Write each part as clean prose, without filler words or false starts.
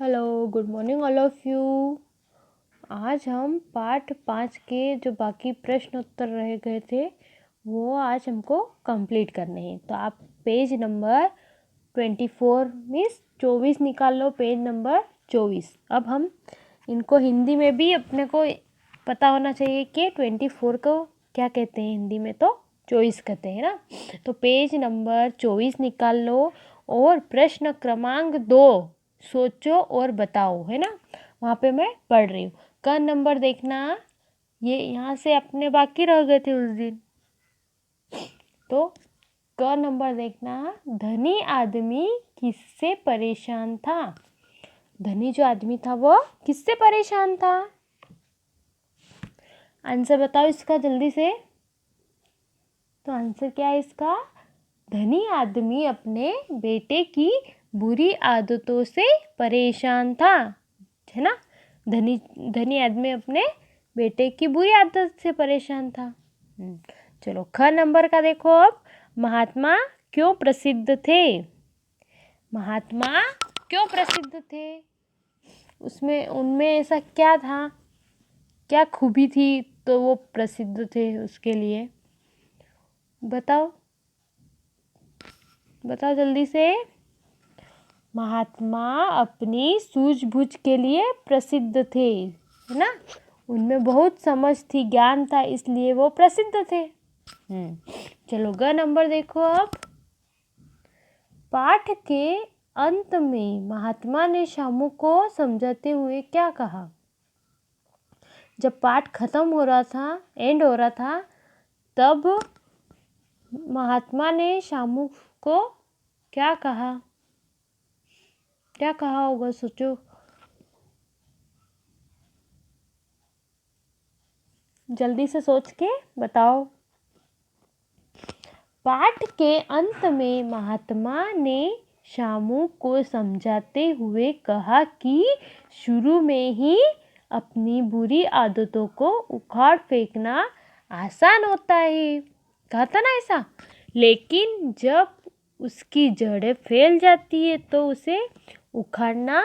Hello, good morning all of you. आज हम पाठ 5 के जो बाकी प्रश्न उत्तर रह गए थे वो आज हमको कंप्लीट करने हैं। तो आप पेज नंबर 24 मीन्स 24 निकाल लो, पेज नंबर 24। अब हम इनको हिंदी में भी अपने को पता होना चाहिए कि 24 को क्या कहते हैं हिंदी में, तो 24 कहते हैं ना। तो पेज नंबर 24 निकाल लो और प्रश्न क्रमांक 2 सोचो और बताओ, है ना। वहाँ पे मैं पढ़ रही हूँ। क नंबर देखना, ये यहाँ से अपने बाकी रह गए थे उस दिन। तो क नंबर देखना, धनी आदमी किससे परेशान था। धनी जो आदमी था वो किससे परेशान था। आंसर बताओ इसका जल्दी से। तो आंसर क्या है इसका, धनी आदमी अपने बेटे की बुरी आदतों से परेशान था, है ना। धनी आदमी अपने बेटे की बुरी आदत से परेशान था। चलो ख नंबर का देखो। अब महात्मा क्यों प्रसिद्ध थे। महात्मा क्यों प्रसिद्ध थे, उसमें उनमें ऐसा क्या था, क्या खूबी थी तो वो प्रसिद्ध थे उसके लिए। बताओ बताओ जल्दी से। महात्मा अपनी सूझबूझ के लिए प्रसिद्ध थे, है ना। उनमें बहुत समझ थी, ज्ञान था, इसलिए वो प्रसिद्ध थे। चलो ग नंबर देखो। अब पाठ के अंत में महात्मा ने शामू को समझाते हुए क्या कहा। जब पाठ खत्म हो रहा था, एंड हो रहा था, तब महात्मा ने शामू को क्या कहा। क्या कहा होगा, सोचो जल्दी से, सोच के बताओ। पाठ के अंत में महात्मा ने शामू को समझाते हुए कहा कि शुरू में ही अपनी बुरी आदतों को उखाड़ फेंकना आसान होता है, कहा था ना ऐसा। लेकिन जब उसकी जड़ें फैल जाती है तो उसे उखाड़ना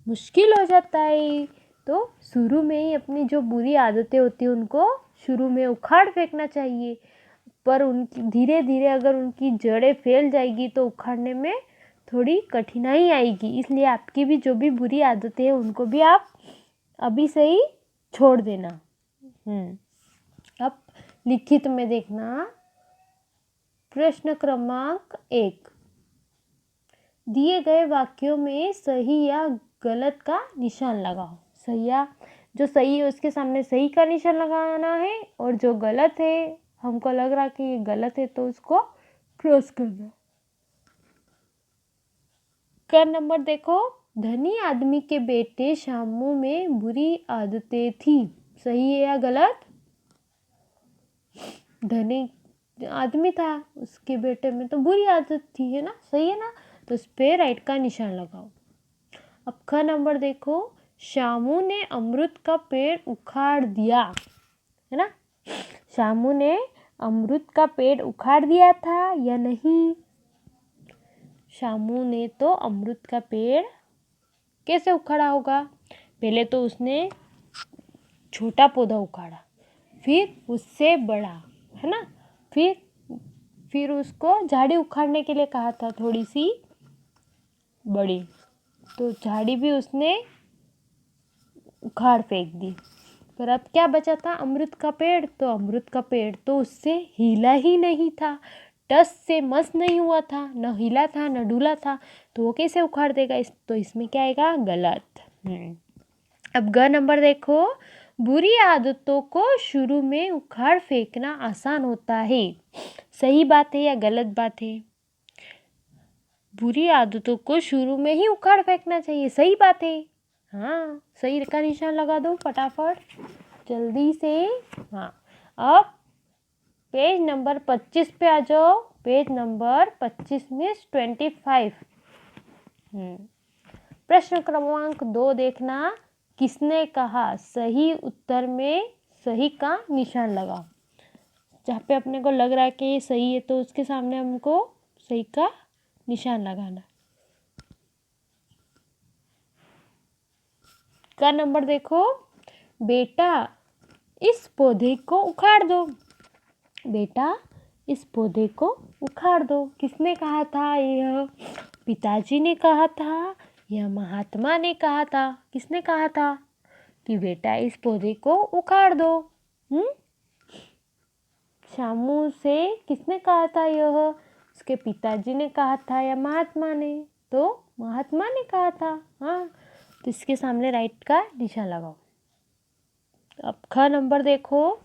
मुश्किल हो जाता है। तो शुरू में ही अपनी जो बुरी आदतें होती हैं उनको शुरू में उखाड़ फेंकना चाहिए, पर उनकी धीरे धीरे अगर उनकी जड़ें फैल जाएगी तो उखाड़ने में थोड़ी कठिनाई आएगी। इसलिए आपकी भी जो भी बुरी आदतें हैं उनको भी आप अभी से ही छोड़ देना। अब लिखित में देखना, प्रश्न क्रमांक 1, दिए गए वाक्यों में सही या गलत का निशान लगाओ। सही या जो सही है उसके सामने सही का निशान लगाना है, और जो गलत है हमको लग रहा कि ये गलत है तो उसको क्रॉस करना। क नंबर देखो, धनी आदमी के बेटे शामू में बुरी आदतें थी। सही है या गलत। धनी आदमी था, उसके बेटे में तो बुरी आदत थी, है ना। सही है ना, तो उस पे राइट का निशान लगाओ। अब ख नंबर देखो, शामू ने अमरूद का पेड़ उखाड़ दिया, है ना। शामू ने अमरूद का पेड़ उखाड़ दिया था या नहीं। शामू ने तो अमरूद का पेड़ कैसे उखाड़ा होगा, पहले तो उसने छोटा पौधा उखाड़ा, फिर उससे बड़ा, है ना। फिर उसको झाड़ी उखाड़ने के लिए कहा था, थोड़ी सी बड़ी, तो झाड़ी भी उसने उखाड़ फेंक दी। पर अब क्या बचा था, अमरूद का पेड़। तो अमरूद का पेड़ तो उससे हिला ही नहीं था, टस से मस नहीं हुआ था, न हिला था न डुला था, तो वो कैसे उखाड़ देगा। तो इसमें क्या आएगा, गलत। अब ग नंबर देखो, बुरी आदतों को शुरू में उखाड़ फेंकना आसान होता है। सही बात है या गलत बात है। बुरी आदतों को शुरू में ही उखाड़ फेंकना चाहिए, सही बात है। हाँ, सही का निशान लगा दो फटाफट जल्दी से। हाँ, अब पेज नंबर 25 पे आ जाओ। पेज नंबर 25 में 25। प्रश्न क्रमांक 2 देखना, किसने कहा। सही उत्तर में सही का निशान लगाओ। जहाँ पे अपने को लग रहा है कि ये सही है तो उसके सामने हमको सही का निशान लगाना। का नंबर देखो, बेटा इस पौधे को उखाड़ दो। बेटा इस पौधे को उखाड़ दो। किसने कहा था यह? पिताजी ने कहा था या महात्मा ने कहा था? किसने कहा था कि बेटा इस पौधे को उखाड़ दो? शामू से किसने कहा था यह? उसके पिताजी ने कहा था या महात्मा ने? तो महात्मा ने कहा था। हाँ, तो इसके सामने राइट का निशान लगाओ। अब ख नंबर देखो,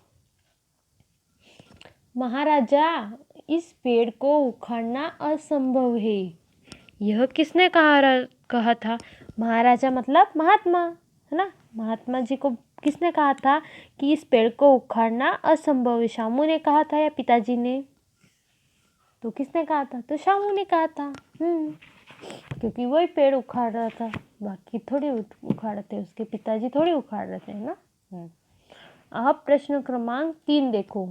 महाराजा इस पेड़ को उखाड़ना असंभव है। यह किसने कहा था? महाराजा मतलब महात्मा, है ना। महात्मा जी को किसने कहा था कि इस पेड़ को उखाड़ना असंभव है? शामू ने कहा था या पिताजी ने? तो किसने कहा था? तो शामू ने कहा था। क्योंकि वही पेड़ उखाड़ रहा था, बाकी थोड़ी उखाड़ते, उसके पिताजी थोड़ी उखाड़ रहे थे, है ना। अब प्रश्न क्रमांक 3 देखो,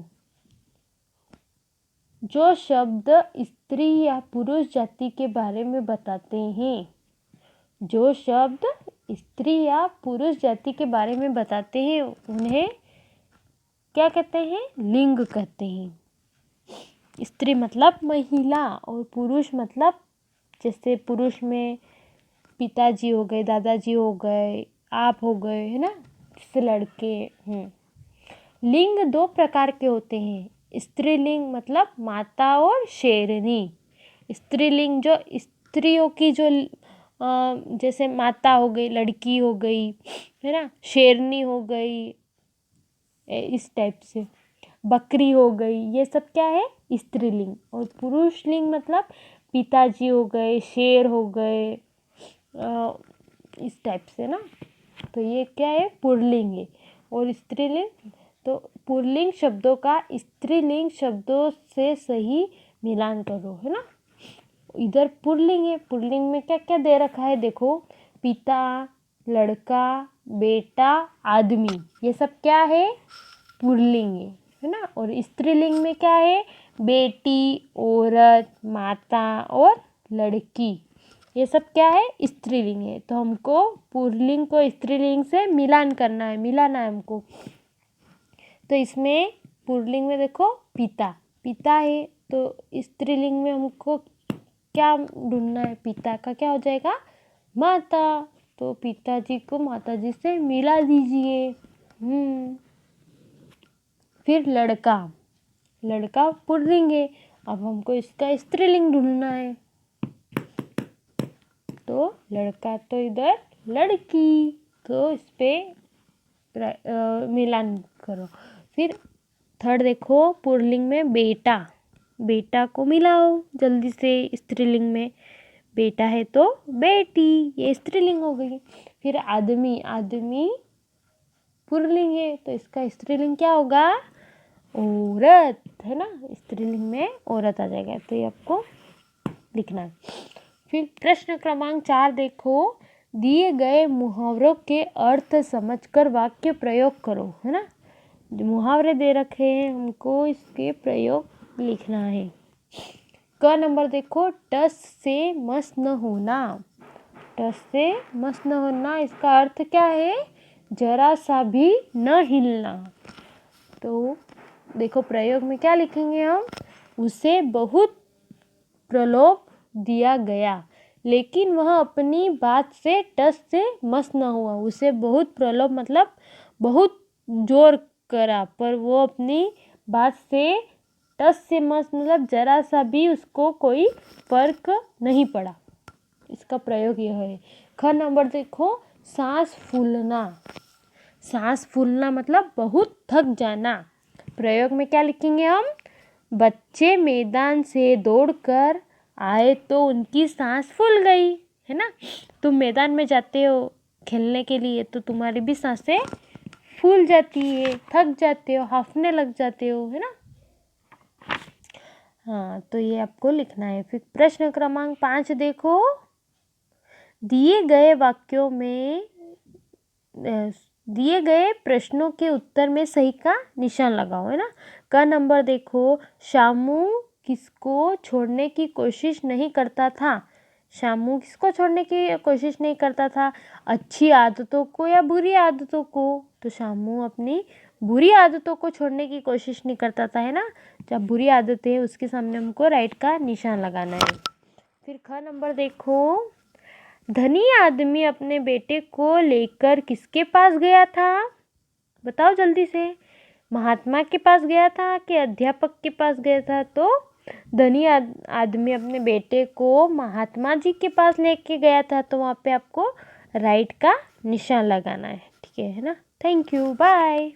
जो शब्द स्त्री या पुरुष जाति के बारे में बताते हैं, जो शब्द स्त्री या पुरुष जाति के बारे में बताते हैं उन्हें क्या कहते हैं? लिंग कहते हैं। स्त्री मतलब महिला और पुरुष मतलब जैसे पुरुष में पिताजी हो गए, दादाजी हो गए, आप हो गए, है ना, जैसे लड़के। लिंग 2 प्रकार के होते हैं। स्त्रीलिंग मतलब माता और शेरनी। स्त्रीलिंग जो स्त्रियों की जो जैसे माता हो गई, लड़की हो गई, है ना, शेरनी हो गई, इस टाइप से, बकरी हो गई, ये सब क्या है? स्त्रीलिंग। और पुरुष लिंग मतलब पिताजी हो गए, शेर हो गए, इस टाइप से ना। तो ये क्या है? पुल्लिंग है। और स्त्रीलिंग, तो पुल्लिंग शब्दों का स्त्रीलिंग शब्दों से सही मिलान करो, है ना। इधर पुल्लिंग है, पुल्लिंग में क्या क्या दे रखा है देखो, पिता, लड़का, बेटा, आदमी, ये सब क्या है? पुल्लिंग है ना। और स्त्रीलिंग में क्या है? बेटी, औरत, माता और लड़की, ये सब क्या है? स्त्रीलिंग है। तो हमको पुल्लिंग को स्त्रीलिंग से मिलाना है हमको। तो इसमें पुल्लिंग में देखो पिता है, तो स्त्रीलिंग में हमको क्या ढूंढना है? पिता का क्या हो जाएगा? माता। तो पिताजी को माताजी से मिला दीजिए। फिर लड़का पुल्लिंग है, अब हमको इसका स्त्रीलिंग ढूंढना है। तो लड़का तो इधर, लड़की, तो इस पे मिलान करो। फिर थर्ड देखो, पुल्लिंग में बेटा को मिलाओ जल्दी से स्त्रीलिंग में। बेटा है तो बेटी, ये स्त्रीलिंग हो गई। फिर आदमी पुल्लिंग है, तो इसका स्त्रीलिंग क्या होगा? औरत, है ना। स्त्रीलिंग में औरत आ जाएगा। तो ये आपको लिखना है। फिर प्रश्न क्रमांक 4 देखो, दिए गए मुहावरों के अर्थ समझकर वाक्य प्रयोग करो, है ना। जो मुहावरे दे रखे हैं हमको इसके प्रयोग लिखना है। क नंबर देखो, टस से मस न होना। टस से मस न होना, इसका अर्थ क्या है? जरा सा भी न हिलना। तो देखो प्रयोग में क्या लिखेंगे हम? उसे बहुत प्रलोभ दिया गया, लेकिन वह अपनी बात से टस से मस न हुआ। उसे बहुत प्रलोभ मतलब बहुत जोर करा, पर वो अपनी बात से टस से मस मतलब जरा सा भी उसको कोई फर्क नहीं पड़ा। इसका प्रयोग यह है। ख नंबर देखो, सांस फूलना मतलब बहुत थक जाना। प्रयोग में क्या लिखेंगे हम? बच्चे मैदान से दौड़कर आए तो उनकी सांस फूल गई, है ना। तुम मैदान में जाते हो खेलने के लिए तो तुम्हारी भी सांसें फूल जाती है, थक जाते हो, हांफने लग जाते हो, है ना। हाँ, तो ये आपको लिखना है। फिर प्रश्न क्रमांक 5 देखो, दिए गए वाक्यों में दिए गए प्रश्नों के उत्तर में सही का निशान लगाओ, है ना। क नंबर देखो, शामू किसको छोड़ने की कोशिश नहीं करता था? शामू किसको छोड़ने की कोशिश नहीं करता था, अच्छी आदतों को या बुरी आदतों को? तो शामू अपनी बुरी आदतों को छोड़ने की कोशिश नहीं करता था, है ना। जब बुरी आदत है उसके सामने हमको राइट का निशान लगाना है। फिर ख नंबर देखो, धनी आदमी अपने बेटे को लेकर किसके पास गया था? बताओ जल्दी से। महात्मा के पास गया था कि अध्यापक के पास गया था? तो धनी आदमी अपने बेटे को महात्मा जी के पास लेके गया था, तो वहाँ पे आपको राइट का निशान लगाना है, ठीक है ना। Thank you, bye.